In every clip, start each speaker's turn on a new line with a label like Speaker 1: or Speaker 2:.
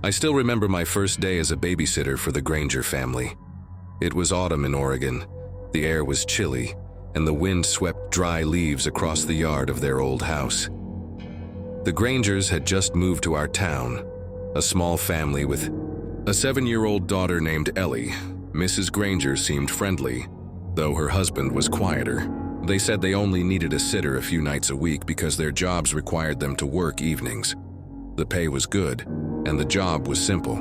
Speaker 1: I still remember my first day as a babysitter for the Granger family. It was autumn in Oregon. The air was chilly, and the wind swept dry leaves across the yard of their old house. The Grangers had just moved to our town, a small family with a 7-year-old daughter named Ellie. Mrs. Granger seemed friendly, though her husband was quieter. They said they only needed a sitter a few nights a week because their jobs required them to work evenings. The pay was good, and the job was simple.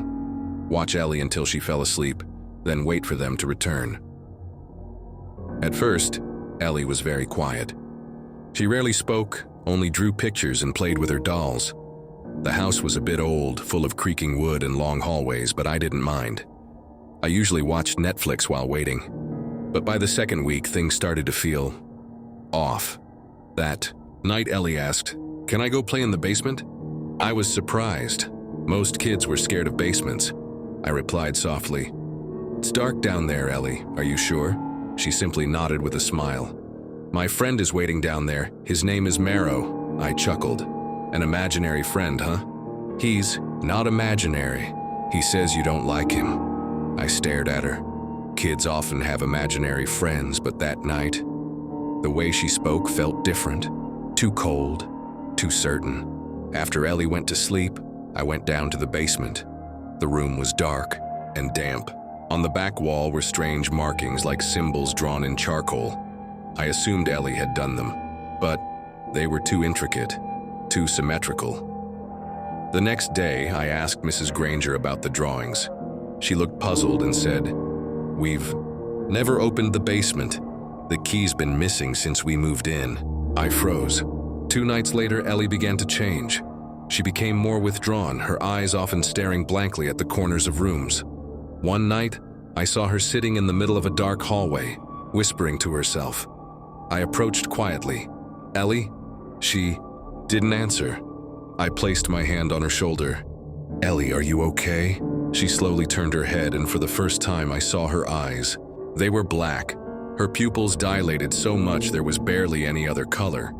Speaker 1: Watch Ellie until she fell asleep, then wait for them to return. At first, Ellie was very quiet. She rarely spoke, only drew pictures and played with her dolls. The house was a bit old, full of creaking wood and long hallways, but I didn't mind. I usually watched Netflix while waiting, but by the second week, things started to feel off. That night, Ellie asked, "Can I go play in the basement?" I was surprised. Most kids were scared of basements. I replied softly, "It's dark down there, Ellie. Are you sure?" She simply nodded with a smile. "My friend is waiting down there. His name is Marrow." I chuckled. "An imaginary friend, huh?" "He's not imaginary. He says you don't like him." I stared at her. Kids often have imaginary friends, but that night, the way she spoke felt different. Too cold, too certain. After Ellie went to sleep, I went down to the basement. The room was dark and damp. On the back wall were strange markings like symbols drawn in charcoal. I assumed Ellie had done them, but they were too intricate, too symmetrical. The next day, I asked Mrs. Granger about the drawings. She looked puzzled and said, "We've never opened the basement. The key's been missing since we moved in." I froze. 2 nights later, Ellie began to change. She became more withdrawn, her eyes often staring blankly at the corners of rooms. One night, I saw her sitting in the middle of a dark hallway, whispering to herself. I approached quietly. "Ellie?" She didn't answer. I placed my hand on her shoulder. "Ellie, are you okay?" She slowly turned her head, and for the first time I saw her eyes. They were black. Her pupils dilated so much there was barely any other color.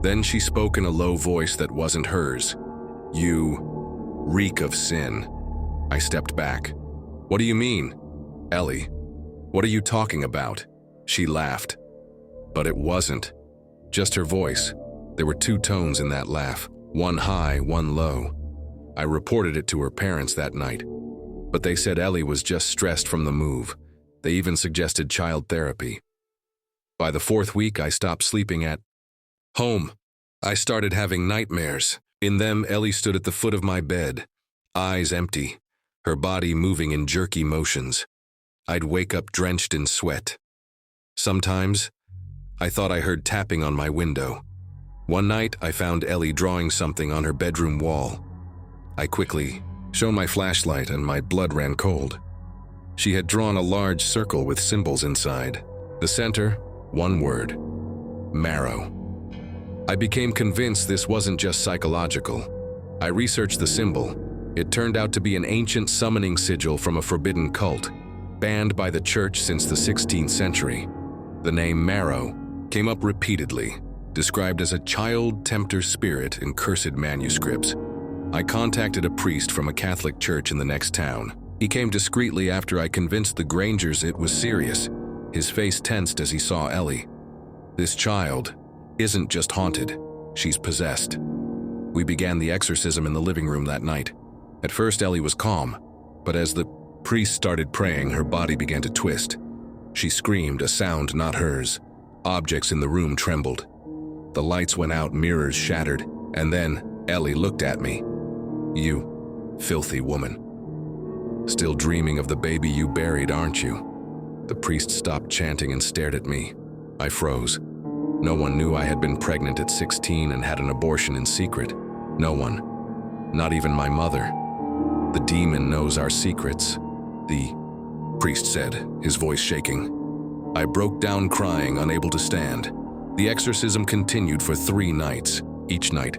Speaker 1: Then she spoke in a low voice that wasn't hers. "You reek of sin." I stepped back. "What do you mean?" "Ellie, what are you talking about?" She laughed. But it wasn't just her voice. There were 2 tones in that laugh, one high, one low. I reported it to her parents that night, but they said Ellie was just stressed from the move. They even suggested child therapy. By the 4th week, I stopped sleeping at home. I started having nightmares. In them, Ellie stood at the foot of my bed, eyes empty, her body moving in jerky motions. I'd wake up drenched in sweat. Sometimes, I thought I heard tapping on my window. One night, I found Ellie drawing something on her bedroom wall. I quickly shone my flashlight and my blood ran cold. She had drawn a large circle with symbols inside. The center, one word: Marrow. I became convinced this wasn't just psychological. I researched the symbol. It turned out to be an ancient summoning sigil from a forbidden cult, banned by the church since the 16th century. The name Marrow came up repeatedly, described as a child tempter spirit in cursed manuscripts. I contacted a priest from a Catholic church in the next town. He came discreetly after I convinced the Grangers it was serious. His face tensed as he saw Ellie. "This child isn't just haunted, she's possessed." We began the exorcism in the living room that night. At first, Ellie was calm, but as the priest started praying, her body began to twist. She screamed, a sound not hers. Objects in the room trembled. The lights went out, mirrors shattered, and then Ellie looked at me. "You filthy woman. Still dreaming of the baby you buried, aren't you?" The priest stopped chanting and stared at me. I froze. No one knew I had been pregnant at 16 and had an abortion in secret. No one. Not even my mother. "The demon knows our secrets," the priest said, his voice shaking. I broke down crying, unable to stand. The exorcism continued for 3 nights. Each night,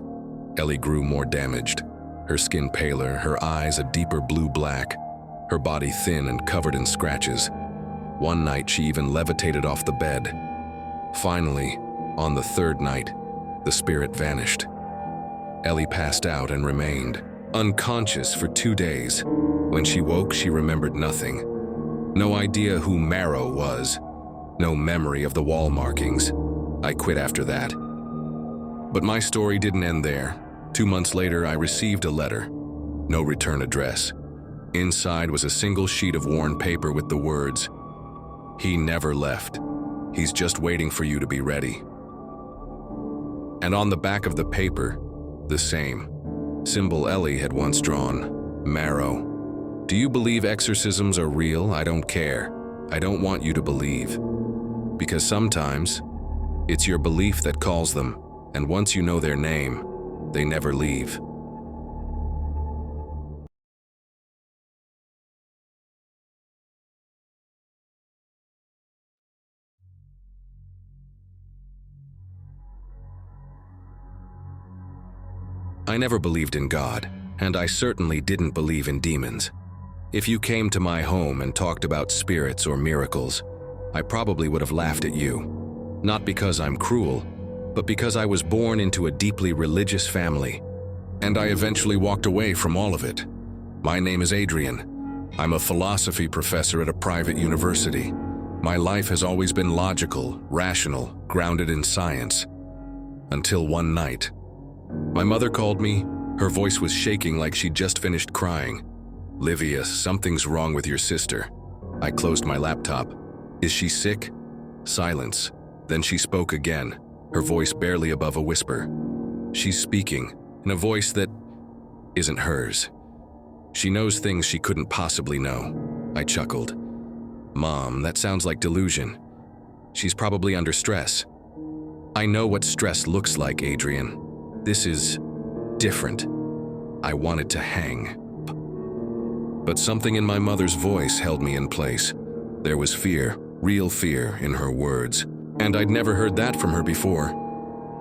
Speaker 1: Ellie grew more damaged. Her skin paler, her eyes a deeper blue-black, her body thin and covered in scratches. One night, she even levitated off the bed. Finally, on the 3rd night, the spirit vanished. Ellie passed out and remained, unconscious for 2 days. When she woke, she remembered nothing. No idea who Marrow was. No memory of the wall markings. I quit after that. But my story didn't end there. 2 months later, I received a letter. No return address. Inside was a single sheet of worn paper with the words, "He never left. He's just waiting for you to be ready." And on the back of the paper, the same symbol Ellie had once drawn, Marrow. Do you believe exorcisms are real? I don't care. I don't want you to believe. Because sometimes, it's your belief that calls them, and once you know their name, they never leave. I never believed in God, and I certainly didn't believe in demons. If you came to my home and talked about spirits or miracles, I probably would have laughed at you. Not because I'm cruel, but because I was born into a deeply religious family, and I eventually walked away from all of it. My name is Adrian. I'm a philosophy professor at a private university. My life has always been logical, rational, grounded in science. Until one night. My mother called me. Her voice was shaking like she'd just finished crying. "Livia, something's wrong with your sister." I closed my laptop. "Is she sick?" Silence. Then she spoke again, her voice barely above a whisper. She's speaking, in a voice that isn't hers. She knows things she couldn't possibly know. I chuckled. "Mom, that sounds like delusion. She's probably under stress." "I know what stress looks like, Adrian. This is different." I wanted to hang. But something in my mother's voice held me in place. There was fear, real fear, in her words, and I'd never heard that from her before.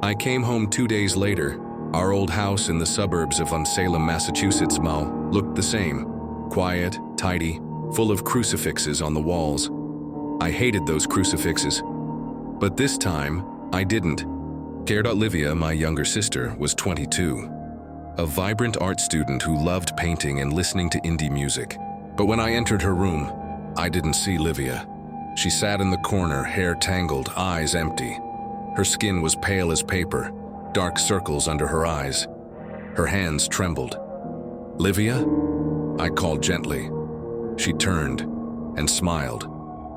Speaker 1: I came home 2 days later. Our old house in the suburbs of Salem, Massachusetts, looked the same. Quiet, tidy, full of crucifixes on the walls. I hated those crucifixes. But this time, I didn't. Livia, my younger sister, was 22. A vibrant art student who loved painting and listening to indie music. But when I entered her room, I didn't see Livia. She sat in the corner, hair tangled, eyes empty. Her skin was pale as paper, dark circles under her eyes. Her hands trembled. "Livia?" I called gently. She turned and smiled,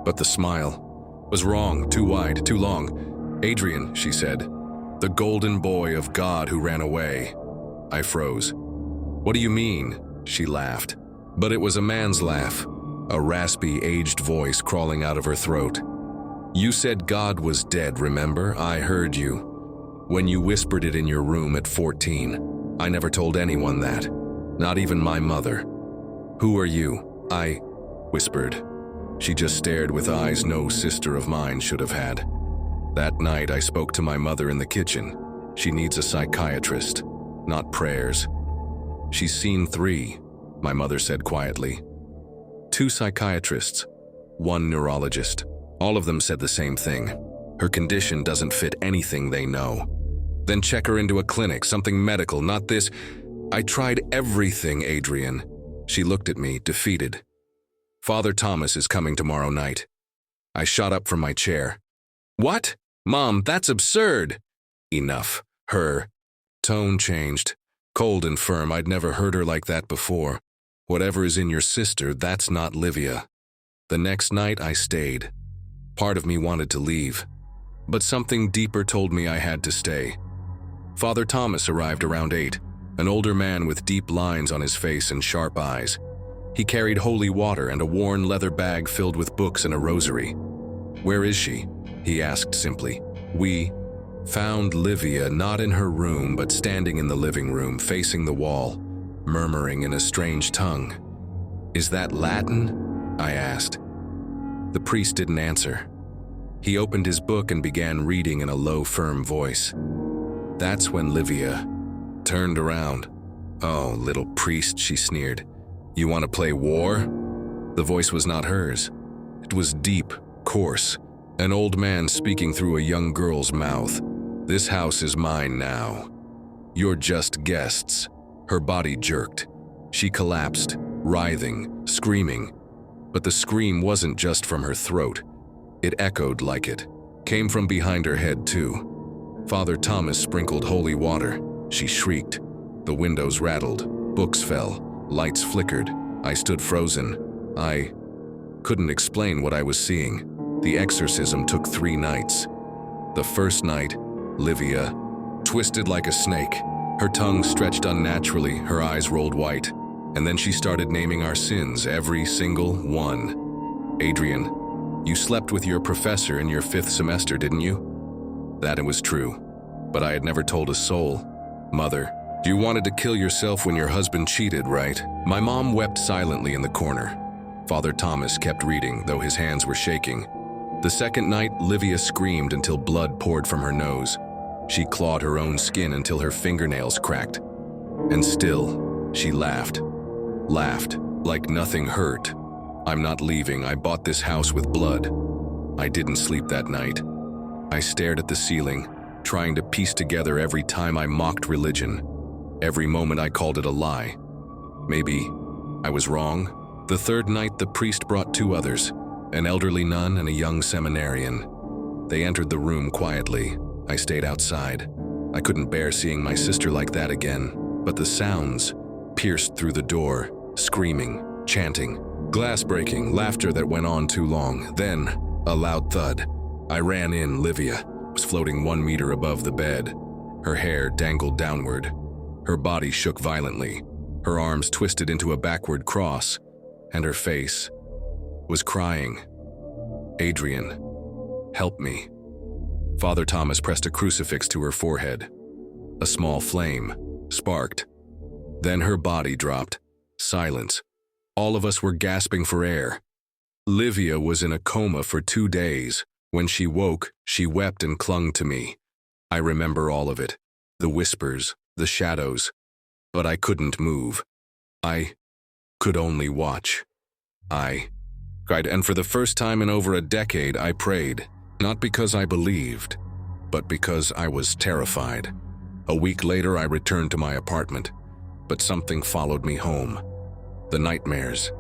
Speaker 1: but the smile was wrong, too wide, too long. "Adrian," she said, "the golden boy of God who ran away." I froze. "What do you mean?" She laughed. But it was a man's laugh, a raspy, aged voice crawling out of her throat. "You said God was dead, remember? I heard you. When you whispered it in your room at 14. I never told anyone that, not even my mother." "Who are you?" I whispered. She just stared with eyes no sister of mine should have had. That night, I spoke to my mother in the kitchen. She needs a psychiatrist, not prayers. "She's seen 3, my mother said quietly. 2 psychiatrists, 1 neurologist. All of them said the same thing. Her condition doesn't fit anything they know. Then check her into a clinic, something medical, not this. I tried everything, Adrian." She looked at me, defeated. "Father Thomas is coming tomorrow night." I shot up from my chair. "What? Mom, that's absurd." "Enough." Her tone changed, cold and firm. I'd never heard her like that before. "Whatever is in your sister, that's not Livia." The next night I stayed. Part of me wanted to leave, but something deeper told me I had to stay. Father Thomas arrived around 8, an older man with deep lines on his face and sharp eyes. He carried holy water and a worn leather bag filled with books and a rosary. "Where is she?" he asked simply. "We found Livia not in her room but standing in the living room facing the wall, murmuring in a strange tongue." "Is that Latin?" I asked. The priest didn't answer. He opened his book and began reading in a low, firm voice. That's when Livia turned around. "Oh, little priest," she sneered. "You want to play war?" The voice was not hers. It was deep, coarse, an old man speaking through a young girl's mouth. "This house is mine now. You're just guests." Her body jerked. She collapsed, writhing, screaming. But the scream wasn't just from her throat. It echoed like it came from behind her head too. Father Thomas sprinkled holy water. She shrieked. The windows rattled, books fell, lights flickered. I stood frozen. I couldn't explain what I was seeing. The exorcism took 3 nights. The first night, Livia twisted like a snake. Her tongue stretched unnaturally, her eyes rolled white. And then she started naming our sins, every single one. Adrian, you slept with your professor in your 5th semester, didn't you? That it was true, but I had never told a soul. Mother, you wanted to kill yourself when your husband cheated, right? My mom wept silently in the corner. Father Thomas kept reading, though his hands were shaking. The second night, Livia screamed until blood poured from her nose. She clawed her own skin until her fingernails cracked. And still, she laughed like nothing hurt. I'm not leaving. I bought this house with blood. I didn't sleep that night. I stared at the ceiling, trying to piece together every time I mocked religion. Every moment I called it a lie. Maybe I was wrong. The third night, the priest brought 2 others, an elderly nun and a young seminarian. They entered the room quietly. I stayed outside. I couldn't bear seeing my sister like that again, but the sounds pierced through the door, screaming, chanting, glass breaking, laughter that went on too long. Then, a loud thud. I ran in. Livia was floating 1 meter above the bed. Her hair dangled downward. Her body shook violently. Her arms twisted into a backward cross, and her face was crying. Adrian, help me. Father Thomas pressed a crucifix to her forehead. A small flame sparked. Then her body dropped. Silence. All of us were gasping for air. Livia was in a coma for 2 days. When she woke, she wept and clung to me. I remember all of it. The whispers, the shadows. But I couldn't move. I could only watch. I cried, and for the first time in over a decade, I prayed. Not because I believed, but because I was terrified. A week later, I returned to my apartment, but something followed me home. The nightmares.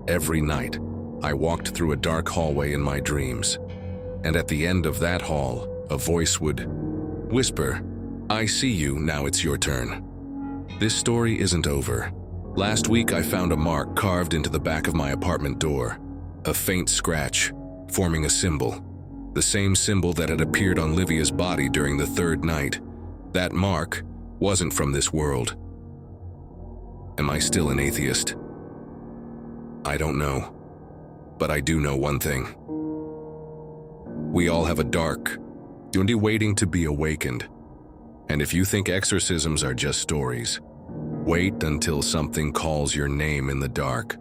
Speaker 1: Every night, I walked through a dark hallway in my dreams, and at the end of that hall, a voice would whisper, "I see you, now it's your turn." This story isn't over. Last week, I found a mark carved into the back of my apartment door, a faint scratch, forming a symbol. The same symbol that had appeared on Livia's body during the 3rd night. That mark wasn't from this world. Am I still an atheist? I don't know. But I do know one thing. We all have a dark duty waiting to be awakened. And if you think exorcisms are just stories, wait until something calls your name in the dark.